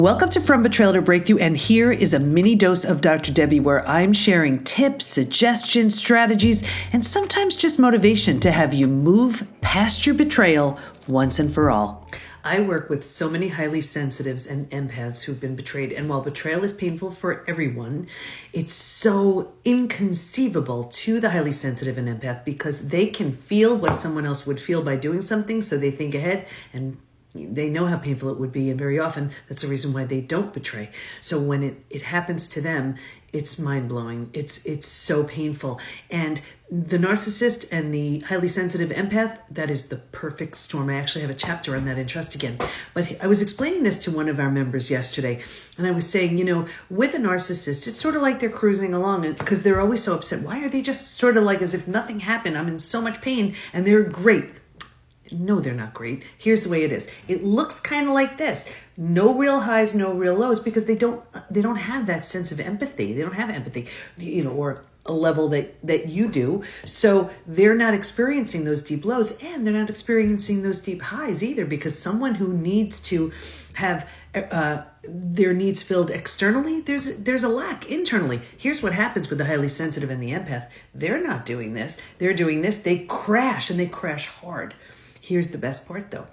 Welcome to From Betrayal to Breakthrough, and here is a mini dose of Dr. Debi where I'm sharing tips, suggestions, strategies, and sometimes just motivation to have you move past your betrayal once and for all. I work with so many highly sensitives and empaths who've been betrayed, and while betrayal is painful for everyone, it's so inconceivable to the highly sensitive and empath because they can feel what someone else would feel by doing something, so they think ahead and they know how painful it would be, and very often that's the reason why they don't betray. So when it happens to them, it's mind-blowing. It's so painful. And the narcissist and the highly sensitive empath, that is the perfect storm. I actually have a chapter on that in Trust Again. But I was explaining this to one of our members yesterday, and I was saying, with a narcissist, it's sort of like they're cruising along because they're always so upset. Why are they just sort of like as if nothing happened? I'm in so much pain, and they're great. No, they're not great. Here's the way it is. It looks kind of like this. No real highs, no real lows, because they don't have that sense of empathy. They don't have empathy, or a level that you do. So they're not experiencing those deep lows, and they're not experiencing those deep highs either, because someone who needs to have their needs filled externally, there's a lack internally. Here's what happens with the highly sensitive and the empath. They're not doing this. They're doing this. They crash, and they crash hard. Here's the best part, though.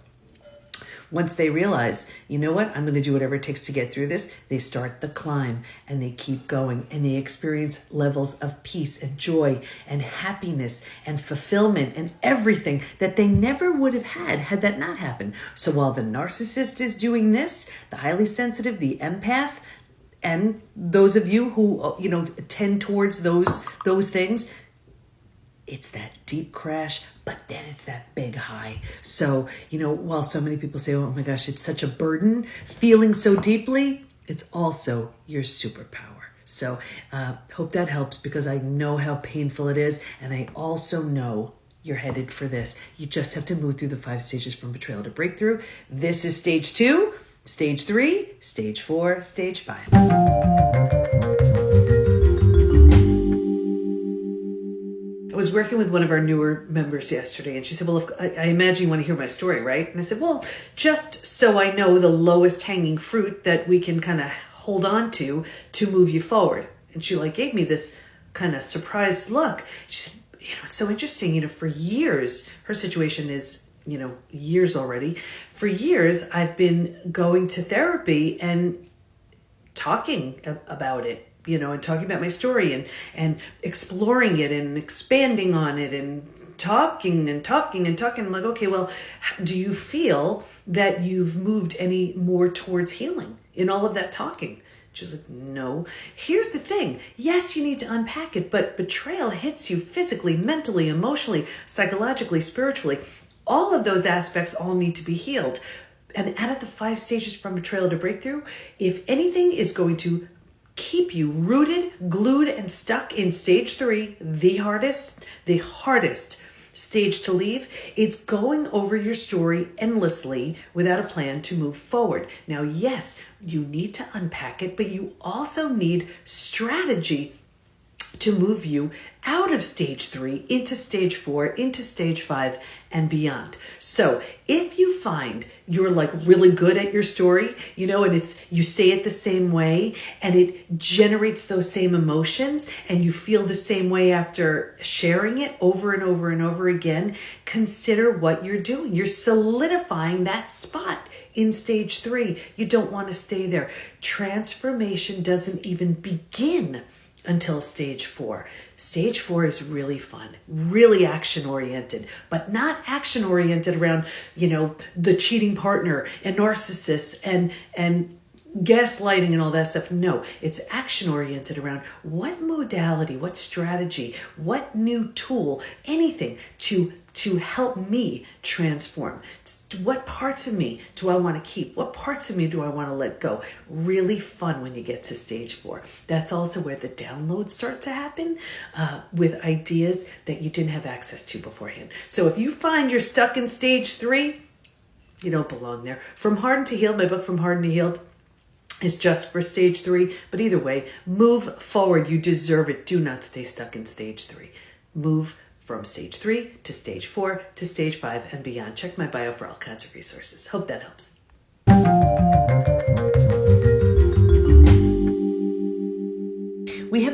Once they realize, you know what, I'm going to do whatever it takes to get through this, they start the climb and they keep going and they experience levels of peace and joy and happiness and fulfillment and everything that they never would have had that not happened. So while the narcissist is doing this, the highly sensitive, the empath, and those of you who, tend towards those things, it's that deep crash, but then it's that big high. So, while so many people say, oh my gosh, it's such a burden, feeling so deeply, it's also your superpower. So hope that helps, because I know how painful it is. And I also know you're headed for this. You just have to move through the 5 stages from betrayal to breakthrough. This is stage 2, stage 3, stage 4, stage 5. I was working with one of our newer members yesterday, and she said, well, I imagine you want to hear my story, right? And I said, well, just so I know the lowest hanging fruit that we can kind of hold on to move you forward. And she gave me this kind of surprised look. She said, it's so interesting, for years, her situation is, years already. For years, I've been going to therapy and talking about it. And talking about my story and exploring it and expanding on it and talking. I'm like, okay, well, do you feel that you've moved any more towards healing in all of that talking? She's like, no. Here's the thing. Yes, you need to unpack it, but betrayal hits you physically, mentally, emotionally, psychologically, spiritually. All of those aspects all need to be healed. And out of the 5 stages from betrayal to breakthrough, if anything is going to keep you rooted, glued, and stuck in stage 3, the hardest stage to leave, it's going over your story endlessly without a plan to move forward. Now, yes, you need to unpack it, but you also need strategy to move you out of stage 3 into stage 4, into stage 5, and beyond. So if you find you're really good at your story, and you say it the same way and it generates those same emotions and you feel the same way after sharing it over and over and over again, consider what you're doing. You're solidifying that spot in stage 3. You don't want to stay there. Transformation doesn't even begin until stage 4. Stage 4 is really fun, really action-oriented, but not action-oriented around, the cheating partner and narcissists and gaslighting and all that stuff. No, it's action-oriented around what modality, what strategy, what new tool, anything to help me transform. What parts of me do I want to keep? What parts of me do I want to let go? Really fun when you get to stage 4. That's also where the downloads start to happen with ideas that you didn't have access to beforehand. So if you find you're stuck in stage 3, you don't belong there. From Hardened to Healed, my book From Hardened to Healed, is just for stage 3. But either way, move forward. You deserve it. Do not stay stuck in stage 3. Move from stage 3 to stage 4 to stage 5 and beyond. Check my bio for all kinds of resources. Hope that helps.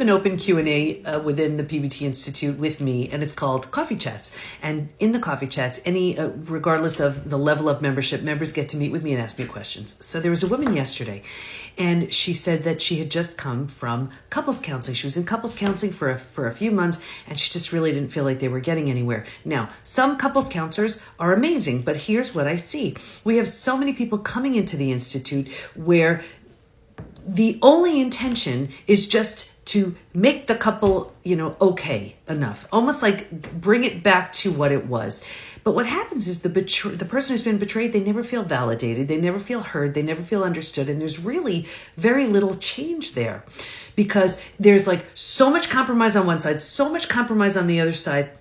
an open Q&A within the PBT Institute with me, and it's called Coffee Chats. And in the Coffee Chats, regardless of the level of membership, members get to meet with me and ask me questions. So there was a woman yesterday, and she said that she had just come from couples counseling. She was in couples counseling for a few months, and she just really didn't feel like they were getting anywhere. Now, some couples counselors are amazing, but here's what I see. We have so many people coming into the Institute where the only intention is just to make the couple, okay enough. Almost like bring it back to what it was. But what happens is the person who's been betrayed, they never feel validated. They never feel heard. They never feel understood. And there's really very little change there because there's like so much compromise on one side, so much compromise on the other side.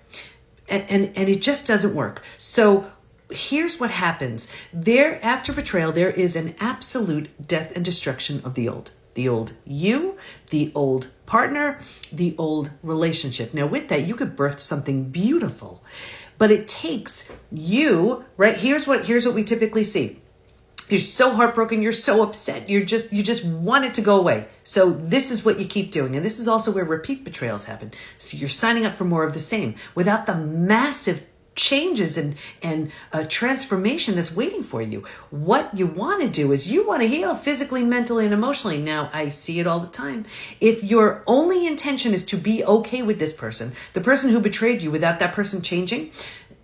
And it just doesn't work. So here's what happens. After betrayal, there is an absolute death and destruction of the old. The old you, the old partner, the old relationship. Now with that, you could birth something beautiful, but it takes you, right? Here's what we typically see. You're so heartbroken. You're so upset. You just want it to go away. So this is what you keep doing. And this is also where repeat betrayals happen. So you're signing up for more of the same without the massive changes and transformation that's waiting for you. What you want to do is you want to heal physically, mentally, and emotionally. Now, I see it all the time. If your only intention is to be okay with this person, the person who betrayed you without that person changing,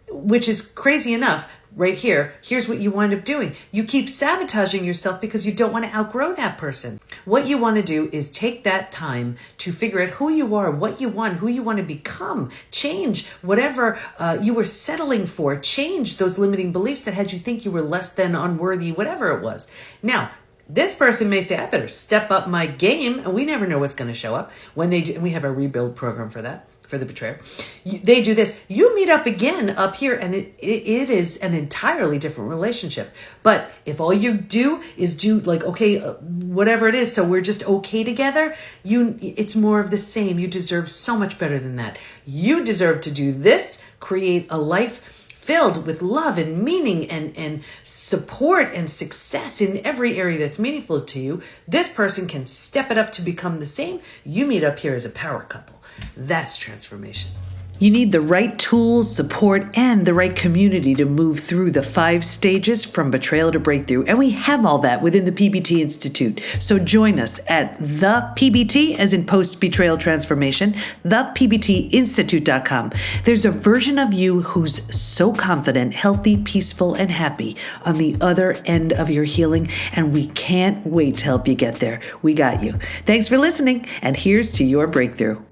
which is crazy enough, right here, here's what you wind up doing. You keep sabotaging yourself because you don't want to outgrow that person. What you want to do is take that time to figure out who you are, what you want, who you want to become, change whatever you were settling for, change those limiting beliefs that had you think you were less than, unworthy, whatever it was. Now, this person may say, I better step up my game, and we never know what's going to show up when they do, and we have a rebuild program for that. For the betrayer, they do this. You meet up again up here, and it is an entirely different relationship. But if all you do is do like, okay, whatever it is, so we're just okay together, it's more of the same. You deserve so much better than that. You deserve to do this, create a life filled with love and meaning and support and success in every area that's meaningful to you. This person can step it up to become the same. You meet up here as a power couple. That's transformation. You need the right tools, support, and the right community to move through the 5 stages from betrayal to breakthrough. And we have all that within the PBT Institute. So join us at the PBT, as in post-betrayal transformation, thepbtinstitute.com. There's a version of you who's so confident, healthy, peaceful, and happy on the other end of your healing. And we can't wait to help you get there. We got you. Thanks for listening. And here's to your breakthrough.